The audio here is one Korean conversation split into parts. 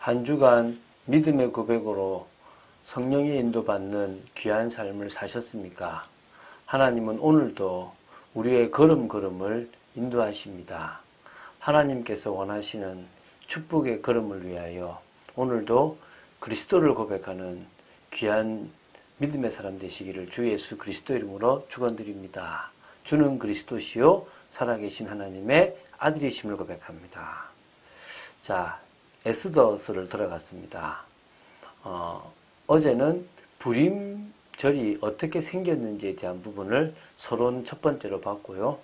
한 주간 믿음의 고백으로 성령의 인도받는 귀한 삶을 사셨습니까? 하나님은 오늘도 우리의 걸음걸음을 인도하십니다. 하나님께서 원하시는 축복의 걸음을 위하여 오늘도 그리스도를 고백하는 귀한 믿음의 사람 되시기를 주 예수 그리스도 이름으로 축원드립니다. 주는 그리스도시요 살아계신 하나님의 아들이심을 고백합니다. 자, 에스더서를 들어갔습니다. 어제는 불임절이 어떻게 생겼는지에 대한 부분을 서론 첫 번째로 봤고요.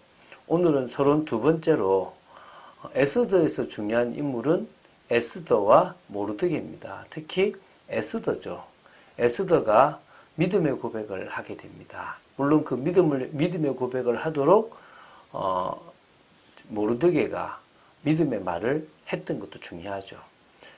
오늘은 서론 두 번째로 에스더에서 중요한 인물은 에스더와 모르드게입니다. 특히 에스더죠. 에스더가 믿음의 고백을 하게 됩니다. 물론 그 믿음의 고백을 하도록 모르드게가 믿음의 말을 했던 것도 중요하죠.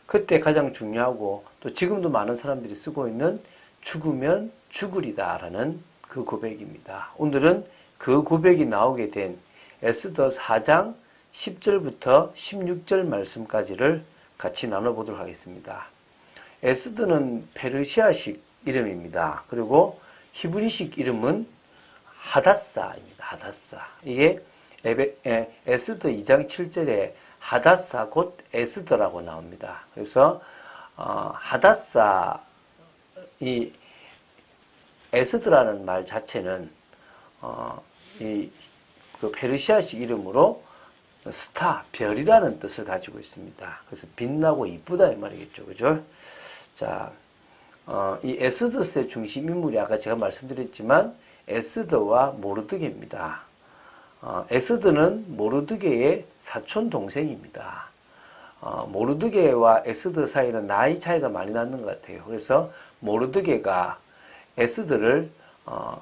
그때 가장 중요하고 또 지금도 많은 사람들이 쓰고 있는 죽으면 죽으리다 라는 그 고백입니다. 오늘은 그 고백이 나오게 된 에스더 4장 10절부터 16절 말씀까지를 같이 나눠보도록 하겠습니다. 에스더는 페르시아식 이름입니다. 그리고 히브리식 이름은 하닷사입니다. 하닷사. 이게 에스더 2장 7절에 하닷사 곧 에스더라고 나옵니다. 그래서 하닷사 이 에스더라는 말 자체는 그 페르시아식 이름으로 스타, 별이라는 뜻을 가지고 있습니다. 그래서 빛나고 이쁘다 이 말이겠죠. 그죠? 자, 이 에스더스의 중심 인물이 아까 제가 말씀드렸지만 에스더와 모르드게입니다. 에스더는 모르드게의 사촌 동생입니다. 모르드게와 에스더 사이는 나이 차이가 많이 나는 것 같아요. 그래서 모르드게가 에스더를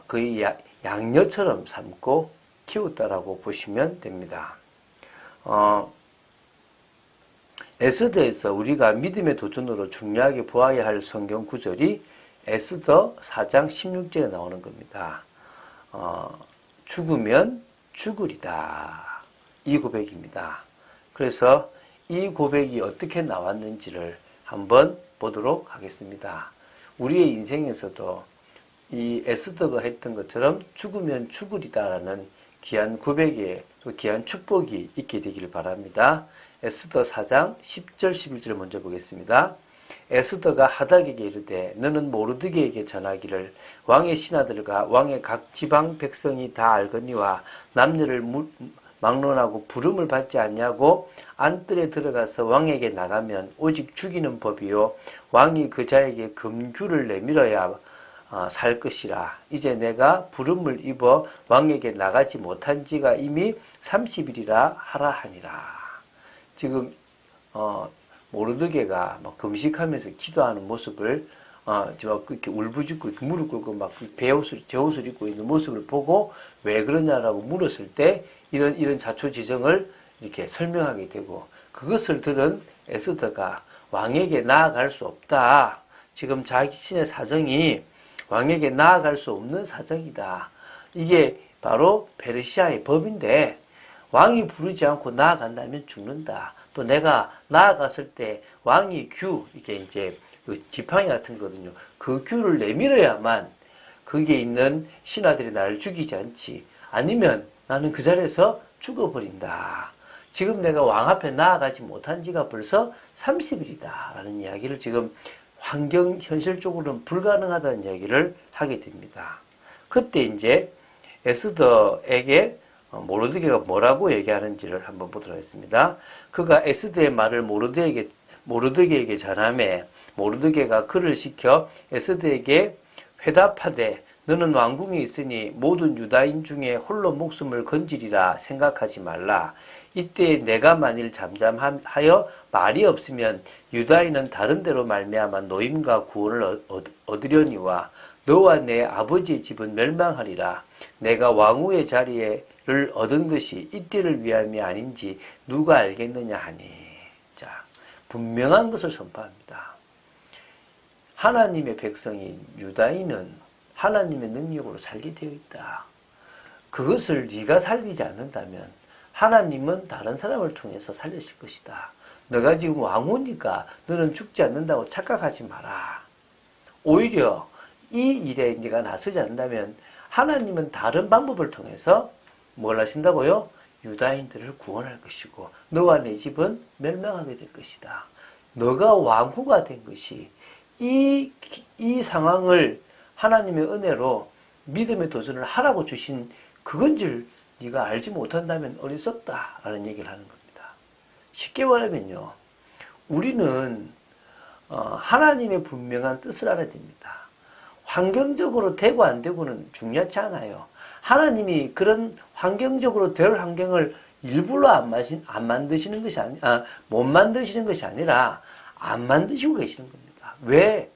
거의 양녀처럼 삼고 키웠다라고 보시면 됩니다. 에스더에서 우리가 믿음의 도전으로 중요하게 보아야 할 성경 구절이 에스더 4장 16절에 나오는 겁니다. 죽으면 죽으리다. 이 고백입니다. 그래서 이 고백이 어떻게 나왔는지를 한번 보도록 하겠습니다. 우리의 인생에서도 이 에스더가 했던 것처럼 죽으면 죽으리다라는 귀한 고백에 또 귀한 축복이 있게 되기를 바랍니다. 에스더 4장 10절 11절 먼저 보겠습니다. 에스더가 하닥에게 이르되 너는 모르드게에게 전하기를 왕의 신하들과 왕의 각 지방 백성이 다 알거니와 남녀를 막론하고 부름을 받지 않냐고 안뜰에 들어가서 왕에게 나가면 오직 죽이는 법이요 왕이 그 자에게 금규를 내밀어야 살 것이라. 이제 내가 부름을 입어 왕에게 나가지 못한 지가 이미 30일이라 하라 하니라. 지금 모르드게가 막 금식하면서 기도하는 모습을 이렇게 울부짖고 무릎 꿇고 막 제옷을 입고 있는 모습을 보고 왜 그러냐라고 물었을 때 이런 자초지정을 이렇게 설명하게 되고 그것을 들은 에스더가 왕에게 나아갈 수 없다. 지금 자신의 사정이 왕에게 나아갈 수 없는 사정이다. 이게 바로 페르시아의 법인데 왕이 부르지 않고 나아간다면 죽는다. 또 내가 나아갔을 때 왕이 이게 이제 지팡이 같은 거거든요. 그 규를 내밀어야만 거기에 있는 신하들이 나를 죽이지 않지. 아니면 나는 그 자리에서 죽어버린다. 지금 내가 왕 앞에 나아가지 못한 지가 벌써 30일이다. 라는 이야기를 지금 현실적으로는 불가능하다는 이야기를 하게 됩니다. 그때 이제 에스더에게 모르드게가 뭐라고 얘기하는지를 한번 보도록 하겠습니다. 그가 에스더의 말을 모르드게에게 전하매 모르드게가 그를 시켜 에스더에게 회답하되 너는 왕궁에 있으니 모든 유다인 중에 홀로 목숨을 건지리라 생각하지 말라. 이때 내가 만일 잠잠하여 말이 없으면 유다인은 다른 데로 말미암아 노임과 구원을 얻으려니와 너와 내 아버지의 집은 멸망하리라. 내가 왕후의 자리를 얻은 것이 이때를 위함이 아닌지 누가 알겠느냐 하니. 자, 분명한 것을 선포합니다. 하나님의 백성인 유다인은 하나님의 능력으로 살게 되어 있다. 그것을 네가 살리지 않는다면 하나님은 다른 사람을 통해서 살리실 것이다. 너가 지금 왕후니까 너는 죽지 않는다고 착각하지 마라. 오히려 이 일에 네가 나서지 않는다면 하나님은 다른 방법을 통해서 뭘 하신다고요? 유다인들을 구원할 것이고 너와 내 집은 멸망하게 될 것이다. 너가 왕후가 된 것이 이 상황을 하나님의 은혜로 믿음의 도전을 하라고 주신 그건 줄 네가 알지 못한다면 어리석다라는 얘기를 하는 겁니다. 쉽게 말하면요. 우리는 하나님의 분명한 뜻을 알아야 됩니다. 환경적으로 되고 안 되고는 중요하지 않아요. 하나님이 그런 환경적으로 될 환경을 일부러 안 만드시는 것이 못 만드시는 것이 아니라 안 만드시고 계시는 겁니다. 왜?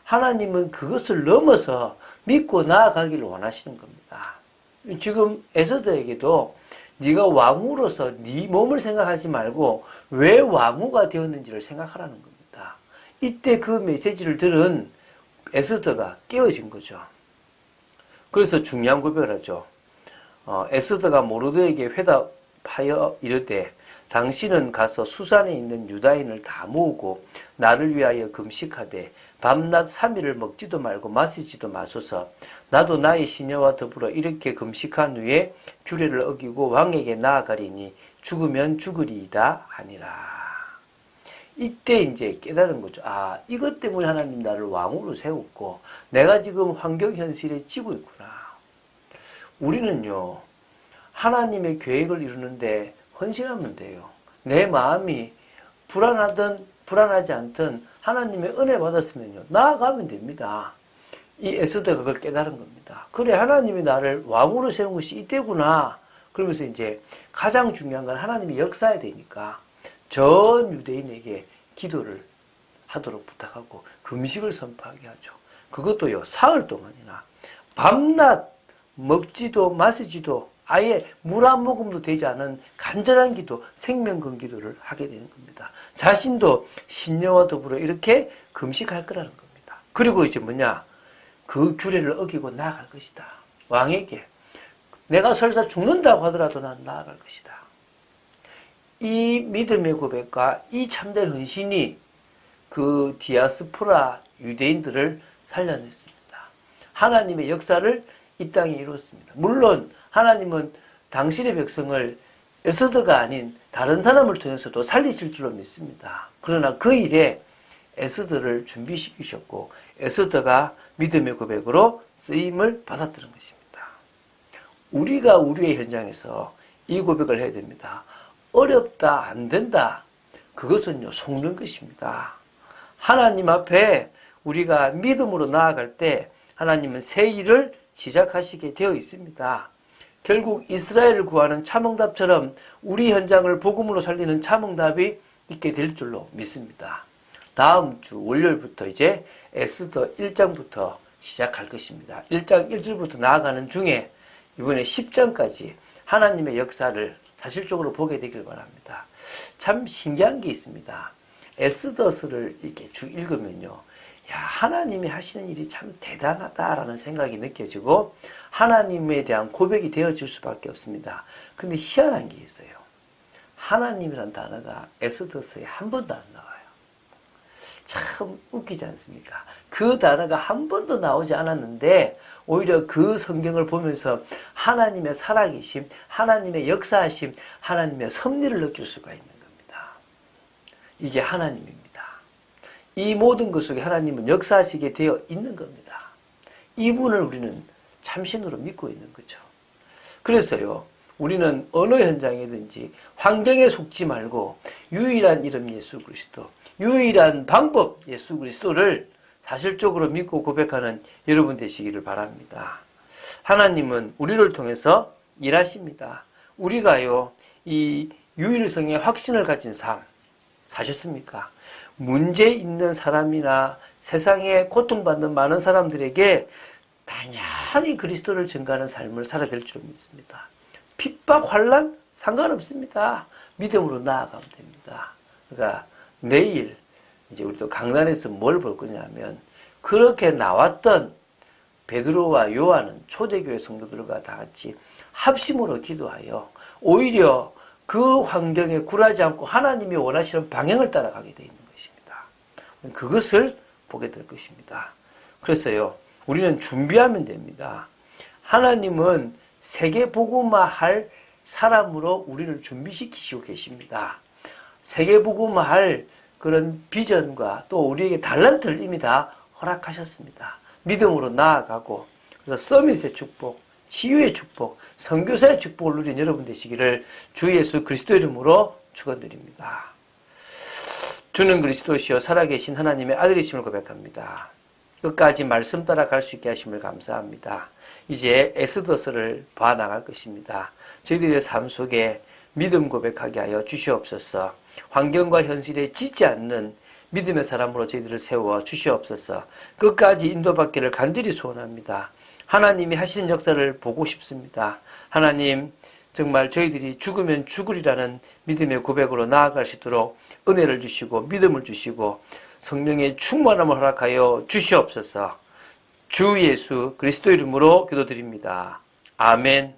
하나님은 그것을 넘어서 믿고 나아가기를 원하시는 겁니다. 지금 에서더에게도 네가 왕후로서 네 몸을 생각하지 말고 왜 왕후가 되었는지를 생각하라는 겁니다. 이때 그 메시지를 들은 에스더가 깨어진 거죠. 그래서 중요한 고백을 하죠. 에스더가 모르드에게 회답하여 이르되 당신은 가서 수산에 있는 유다인을 다 모으고 나를 위하여 금식하되 밤낮 3일을 먹지도 말고 마시지도 마소서. 나도 나의 시녀와 더불어 이렇게 금식한 후에 규례를 어기고 왕에게 나아가리니 죽으면 죽으리이다 하니라. 이때 이제 깨달은 거죠. 아, 이것 때문에 하나님 나를 왕으로 세웠고 내가 지금 환경 현실에 지고 있구나. 우리는요, 하나님의 계획을 이루는데 헌신하면 돼요. 내 마음이 불안하든 불안하지 않든 하나님의 은혜 받았으면요, 나아가면 됩니다. 이 에스더가 그걸 깨달은 겁니다. 그래, 하나님이 나를 왕으로 세운 것이 이때구나. 그러면서 이제 가장 중요한 건 하나님이 역사해야 되니까 전 유대인에게 기도를 하도록 부탁하고 금식을 선포하게 하죠. 그것도요, 사흘 동안이나 밤낮 먹지도 마시지도 아예 물 한 모금도 되지 않은 간절한 기도, 생명건 기도를 하게 되는 겁니다. 자신도 신녀와 더불어 이렇게 금식할 거라는 겁니다. 그리고 이제 뭐냐? 그 규례를 어기고 나아갈 것이다. 왕에게 내가 설사 죽는다고 하더라도 난 나아갈 것이다. 이 믿음의 고백과 이 참된 헌신이 그 디아스포라 유대인들을 살려냈습니다. 하나님의 역사를 이 땅에 이루었습니다. 물론 하나님은 당신의 백성을 에스더가 아닌 다른 사람을 통해서도 살리실 줄로 믿습니다. 그러나 그 일에 에스더를 준비시키셨고 에스더가 믿음의 고백으로 쓰임을 받았다는 것입니다. 우리가 우리의 현장에서 이 고백을 해야 됩니다. 어렵다, 안 된다. 그것은요, 속는 것입니다. 하나님 앞에 우리가 믿음으로 나아갈 때 하나님은 새 일을 시작하시게 되어 있습니다. 결국 이스라엘을 구하는 참응답처럼 우리 현장을 복음으로 살리는 참응답이 있게 될 줄로 믿습니다. 다음 주 월요일부터 이제 에스더 1장부터 시작할 것입니다. 1장 1절부터 나아가는 중에 이번에 10장까지 하나님의 역사를 사실적으로 보게 되길 바랍니다. 참 신기한 게 있습니다. 에스더서를 이렇게 쭉 읽으면요, 야, 하나님이 하시는 일이 참 대단하다라는 생각이 느껴지고 하나님에 대한 고백이 되어질 수밖에 없습니다. 그런데 희한한 게 있어요. 하나님이란 단어가 에스더서에 한 번도 안 나와요. 참 웃기지 않습니까? 그 단어가 한 번도 나오지 않았는데 오히려 그 성경을 보면서 하나님의 살아계심, 하나님의 역사하심, 하나님의 섭리를 느낄 수가 있는 겁니다. 이게 하나님입니다. 이 모든 것 속에 하나님은 역사하시게 되어 있는 겁니다. 이분을 우리는 참신으로 믿고 있는 거죠. 그래서요, 우리는 어느 현장이든지 환경에 속지 말고 유일한 이름 예수 그리스도, 유일한 방법 예수 그리스도를 사실적으로 믿고 고백하는 여러분 되시기를 바랍니다. 하나님은 우리를 통해서 일하십니다. 우리가요, 이 유일성의 확신을 가진 삶 사셨습니까? 문제 있는 사람이나 세상에 고통받는 많은 사람들에게 당연히 그리스도를 증거하는 삶을 살아야 될 줄 믿습니다. 핍박, 환난 상관없습니다. 믿음으로 나아가면 됩니다. 그러니까 내일 이제 우리도 강단에서 뭘 볼 거냐면 그렇게 나왔던 베드로와 요한은 초대교회 성도들과 다 같이 합심으로 기도하여 오히려 그 환경에 굴하지 않고 하나님이 원하시는 방향을 따라가게 되어 있는 것입니다. 그것을 보게 될 것입니다. 그래서요, 우리는 준비하면 됩니다. 하나님은 세계복음화할 사람으로 우리를 준비시키시고 계십니다. 세계복음화할 그런 비전과 또 우리에게 달란트를 이미 다 허락하셨습니다. 믿음으로 나아가고, 그래서 서밋의 축복, 치유의 축복, 선교사의 축복을 누린 여러분 되시기를 주 예수 그리스도 이름으로 축원드립니다. 주는 그리스도시요 살아계신 하나님의 아들이심을 고백합니다. 끝까지 말씀 따라 갈 수 있게 하심을 감사합니다. 이제 에스더서를 봐나갈 것입니다. 저희들의 삶 속에 믿음 고백하게 하여 주시옵소서. 환경과 현실에 지지 않는 믿음의 사람으로 저희들을 세워 주시옵소서. 끝까지 인도받기를 간절히 소원합니다. 하나님이 하시는 역사를 보고 싶습니다. 하나님, 정말 저희들이 죽으면 죽으리라는 믿음의 고백으로 나아갈 수 있도록 은혜를 주시고 믿음을 주시고 성령의 충만함을 허락하여 주시옵소서. 주 예수 그리스도 이름으로 기도드립니다. 아멘.